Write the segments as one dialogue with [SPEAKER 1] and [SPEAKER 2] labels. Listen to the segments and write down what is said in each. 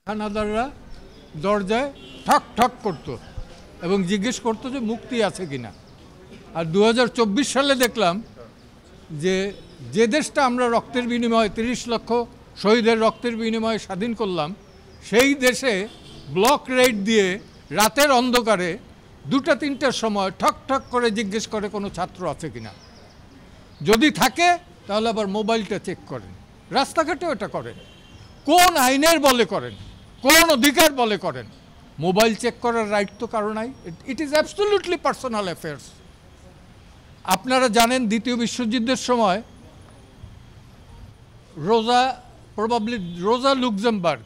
[SPEAKER 1] হানাদাররা দরজায় ঠক ঠক করতো এবং জিজ্ঞেস করতো যে মুক্তি আছে কিনা। আর 2024 সালে দেখলাম যে যে দেশটা আমরা রক্তের বিনিময়ে 30 লক্ষ শহীদের রক্তের বিনিময়ে স্বাধীন করলাম, সেই দেশে ব্লক রেড দিয়ে রাতের অন্ধকারে 2টা-3টার সময় ঠক ঠক করে জিজ্ঞেস করে কোনো ছাত্র আছে কিনা। যদি থাকে তাহলে আবার মোবাইলটা চেক করেন, রাস্তাঘাটেও এটা করেন। কোন আইনের বলে করেন, কোন অধিকার বলে করেন? মোবাইল চেক করার রাইট তো কারো নাই। It is absolutely personal affairs. আপনারা জানেন দ্বিতীয় বিশ্বযুদ্ধের সময় রোজা লুক্সেমবার্গ,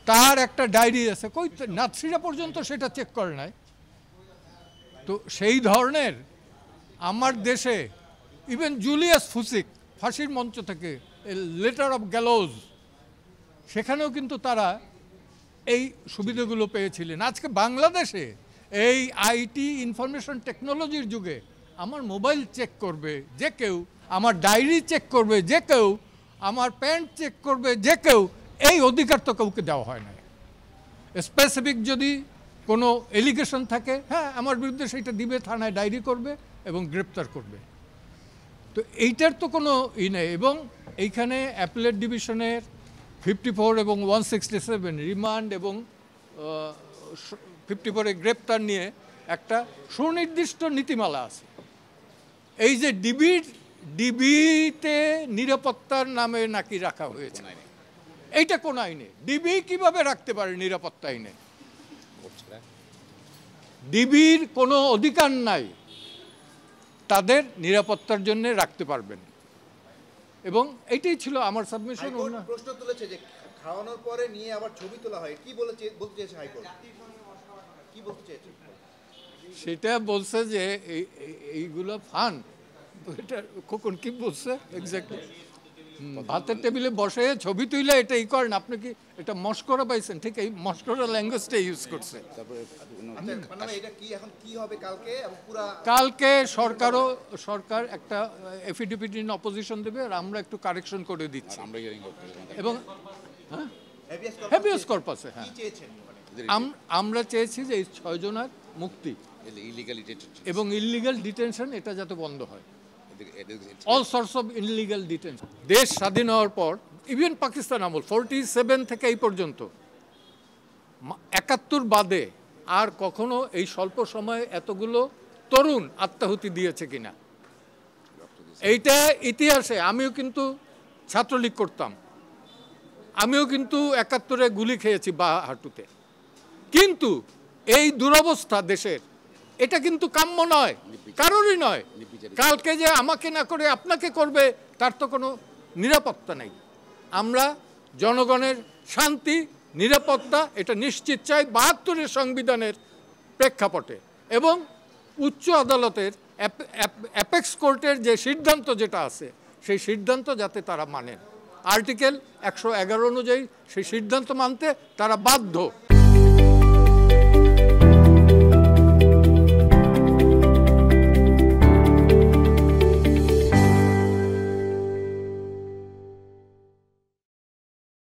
[SPEAKER 1] তার একটা ডায়েরি আছে, কই নাৎসিরা পর্যন্ত সেটা চেক করে নাই। তো সেই ধরনের আমার দেশে ইভেন জুলিয়াস ফুসিক ফাঁসির মঞ্চ থেকে লেটার অফ গ্যালোজ, সেখানেও কিন্তু তারা এই সুবিধাগুলো পেয়েছিলেন। আজকে বাংলাদেশে এই আইটি ইনফরমেশন টেকনোলজির যুগে আমার মোবাইল চেক করবে যে কেউ, আমার ডায়েরি চেক করবে যে কেউ, আমার প্যান্ট চেক করবে যে কেউ, এই অধিকার তো কাউকে দেওয়া হয় না। স্পেসিফিক যদি কোনো এলিগেশন থাকে, হ্যাঁ আমার বিরুদ্ধে সেটা দিবে, থানায় ডায়েরি করবে এবং গ্রেপ্তার করবে। তো এইটার তো কোনো নেই। এবং এইখানে অ্যাপেলেট ডিভিশনের 54 এবং 167 রিমান্ড এবং 54-এ গ্রেপ্তার নিয়ে একটা সুনির্দিষ্ট নীতিমালা আছে। এই যে ডিবিতে নিরাপত্তার নামে নাকি রাখা হয়েছে, এইটা কোন আইনে? ডিবি কিভাবে রাখতে পারে নিরাপত্তা আইনে? ডিবির কোনো অধিকার নাই তাদের নিরাপত্তার জন্য রাখতে পারবেন। এবং এইটাই ছিল আমার সাবমিশন।
[SPEAKER 2] প্রশ্ন তুলেছে যে খাওয়ানোর পরে নিয়ে আবার ছবি তোলা হয়, কি বলতে চেয়েছে হাইকোর্ট? কি বলতে চেয়েছে?
[SPEAKER 1] সেটা বলছে যে এইগুলো ফান। এটা কখন কি বলছে এক্স্যাক্টলি? ভাতের টেবিলে বসে ছবি তুইলে এটা ই করেন, আপনি কি এটা মস্করা পাইছেন? ঠিক এই মস্করা ল্যাঙ্গুয়েজটা ইউজ করছে। কালকে সরকার একটা এফিডেভিট ইন অপোজিশন দেবে, আর আমরা একটু কারেকশন করে দিচ্ছি। এবং হ্যাভিয়াস কর্পাসে হ্যাঁ আমরা চেয়েছি যে এই 6 জনের মুক্তি এবং ইললিগাল ডিটেনশন এটা যাতে বন্ধ হয়। All source of illegal detention. দেশ স্বাধীন হওয়ার পর ইভেন পাকিস্তান আমল 47 থেকে এই পর্যন্ত 71 বাদে আর কখনো এই স্বল্প সময়ে এতগুলো তরুণ আত্মাহুতি দিয়েছে কিনা এইটা ইতিহাসে। আমিও কিন্তু ছাত্রলীগ করতাম, আমিও কিন্তু 71-এ গুলি খেয়েছি বা হাঁটুতে। কিন্তু এই দুরবস্থা দেশের, এটা কিন্তু কাম্য নয়, কারোরই নয়। কালকে যে আমাকে না করে আপনাকে করবে তার তো কোনো নিরাপত্তা নেই। আমরা জনগণের শান্তি নিরাপত্তা এটা নিশ্চিত চাই 72-এর সংবিধানের প্রেক্ষাপটে। এবং উচ্চ আদালতের অ্যাপেক্স কোর্টের যে সিদ্ধান্ত যেটা আছে সেই সিদ্ধান্ত যাতে তারা মানেন। আর্টিকেল 111 অনুযায়ী সেই সিদ্ধান্ত মানতে তারা বাধ্য।